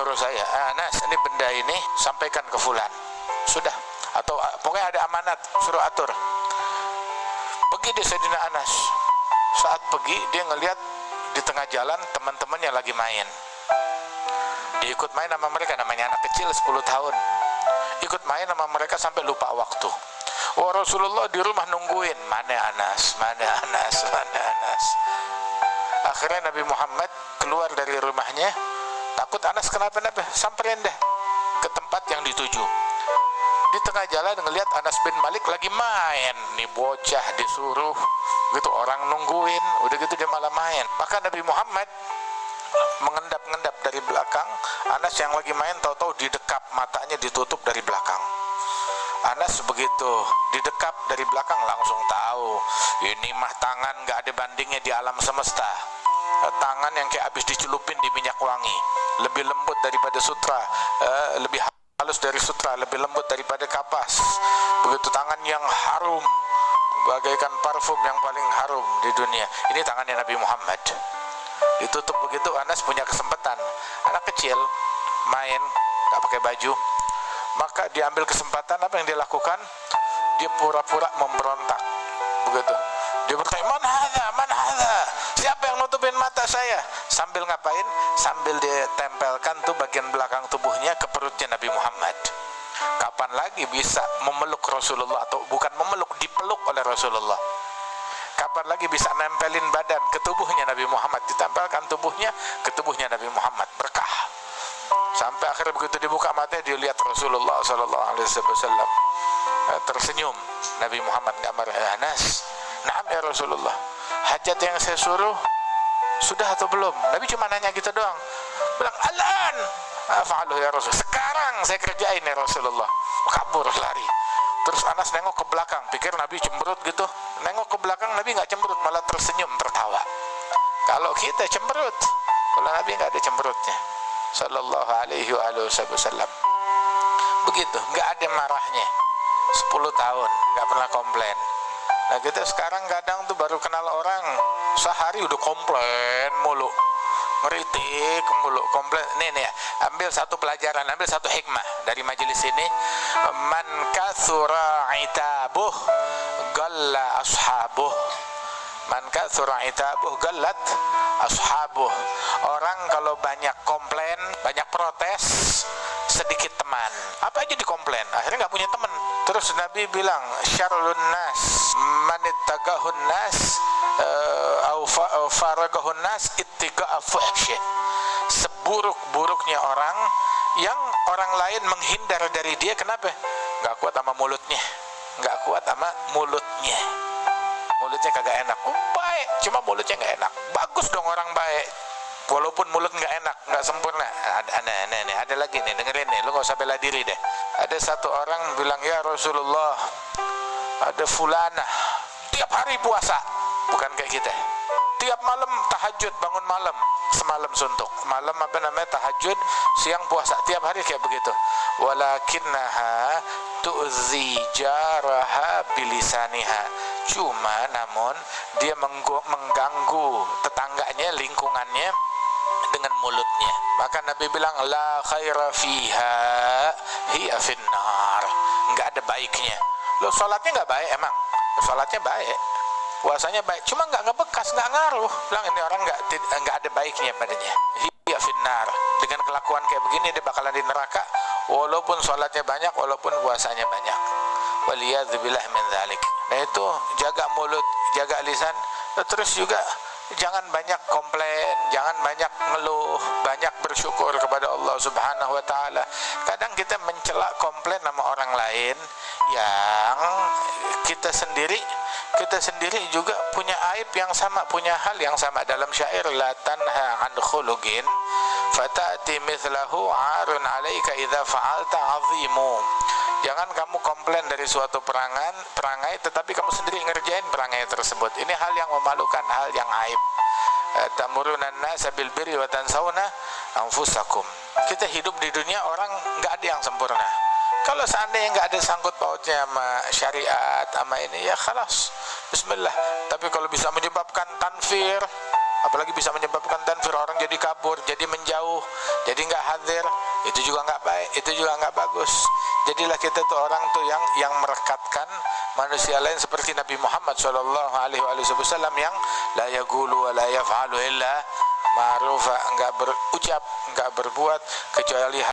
nyuruh saya, Anas, ini benda ini sampaikan ke fulan. Sudah. Atau pokoknya ada amanat, suruh atur. Pergi di Sayyidina Anas. Saat pergi, dia ngelihat di tengah jalan teman-temannya lagi main. Dia ikut main sama mereka, namanya anak kecil 10 tahun. Ikut main sama mereka sampai lupa waktu. Oh, Rasulullah di rumah nungguin, mana Anas, mana Anas, mana Anas. Akhirnya Nabi Muhammad keluar dari rumahnya, takut Anas kenapa-napa, samperin deh ke tempat yang dituju. Di tengah jalan ngelihat Anas bin Malik lagi main, nih bocah disuruh gitu, orang nungguin, udah gitu dia malah main. Maka Nabi Muhammad mengendap-ngendap dari belakang. Anas yang lagi main tahu-tahu didekap, matanya ditutup dari belakang. Anas begitu didekap dari belakang langsung tahu ini mah tangan nggak ada bandingnya di alam semesta. Tangan yang kayak habis dicelupin di minyak wangi, lebih lembut daripada sutra, lebih halus dari sutra, lebih lembut daripada kapas. Begitu tangan yang harum, bagaikan parfum yang paling harum di dunia. Ini tangannya Nabi Muhammad. Ditutup begitu, Anas punya kesempatan. Anak kecil main nggak pakai baju, maka dia ambil kesempatan. Apa yang dia lakukan? Dia pura-pura memberontak. Begitu. Dia berkata, "Man hadza? Man hadza? Siapa yang nutupin mata saya?" Sambil ngapain? Sambil dia tempelkan tuh bagian belakang tubuhnya ke perutnya Nabi Muhammad. Kapan lagi bisa memeluk Rasulullah, atau bukan memeluk, dipeluk oleh Rasulullah? Kapan lagi bisa nempelin badan ke tubuhnya Nabi Muhammad, ditempelkan tubuhnya ke tubuhnya Nabi Muhammad, berkah. Sampai akhirnya begitu dibuka matanya, dia lihat Rasulullah sallallahu alaihi wasallam tersenyum. Nabi Muhammad enggak marah. Anas, "Na'am ya Rasulullah, hajat yang saya suruh sudah atau belum?" Nabi cuma nanya gitu doang. Bilang, "Al-an af'alu ya Rasul." Sekarang saya kerjain ya Rasulullah. Kabur lari. Terus Anas nengok ke belakang, pikir Nabi cemberut gitu. Nengok ke belakang, Nabi nggak cemberut, malah tersenyum, tertawa. Kalau kita cemberut, kalau Nabi nggak ada cemberutnya, sallallahu alaihi wasallam. Begitu, nggak ada marahnya. 10 tahun nggak pernah komplain. Nah kita sekarang kadang tuh baru kenal orang, sehari udah komplain mulu, ngeritik mulu, komplain. Nih, ambil satu pelajaran, ambil satu hikmah dari majelis ini. Man katsura itabuh galla ashabuh. Man katsura itabuh gallat ashabuh. Orang kalau banyak komplain, banyak protes, sedikit teman. Apa aja dikomplain, akhirnya nggak punya teman. Terus Nabi bilang, syarrun nas man ittaqahun nas au faragahun nas ittiqa'a fuhsy. Seburuk-buruknya orang yang orang lain menghindar dari dia. Kenapa? Nggak kuat sama mulutnya, nggak kuat sama mulutnya. Mulutnya kagak enak. Baik, cuma mulutnya nggak enak. Bagus dong orang baik, walaupun mulut nggak enak, nggak sempurna. Ada lagi nih, dengerin nih, lu nggak usah bela diri deh. Ada satu orang bilang, "Ya Rasulullah, ada fulana tiap hari puasa." Bukan kayak kita, tiap malam tahajud, bangun malam, semalam suntuk, malam apa namanya tahajud, siang puasa, tiap hari kayak begitu. Walakinnaha tu'zi jaraha bilisaniha. Cuma namun dia mengganggu tetangganya, lingkungannya dengan mulutnya. Maka Nabi bilang, la khaira fiha hiya finnar. Enggak ada baiknya. Lo sholatnya enggak baik emang? Sholatnya baik, puasanya baik, cuma enggak ngebekas, enggak ngaruh. Bilang ini orang enggak ada baiknya padanya. Hiya finnar. Dengan kelakuan kayak begini dia bakalan di neraka, walaupun sholatnya banyak, walaupun puasanya banyak. Waliyadzubillah min dzalik. Nah itu jaga mulut, jaga lisan. Terus juga jangan banyak komplain, jangan banyak ngeluh, banyak bersyukur kepada Allah Subhanahu wa taala. Kadang kita mencela, komplain sama orang lain yang kita sendiri juga punya aib yang sama, punya hal yang sama. Dalam syair, la tanha an khuluqin fatati mithlahu arun alaika idza fa'alta azimu. Jangan kamu komplain dari suatu perangai, tetapi kamu sendiri ngerjain perangai tersebut. Ini hal yang memalukan, hal yang aib. Tamurunan nasa bil birri wa tansawna anfusakum. Kita hidup di dunia, orang nggak ada yang sempurna. Kalau seandainya nggak ada sangkut pautnya sama syariat, sama ini, ya khalas, bismillah. Tapi kalau bisa menyebabkan tanfir, apalagi bisa menyebabkan tanfir, orang jadi kabur, jadi menjauh, jadi nggak hadir. Itu juga nggak baik, itu juga nggak bagus. Jadilah kita tuh orang tuh yang merekatkan manusia lain seperti Nabi Muhammad sallallahu alaihi wasallam yang la yaqulu wa la yaf'alu illa ma'rufa, enggak berucap, enggak berbuat kecuali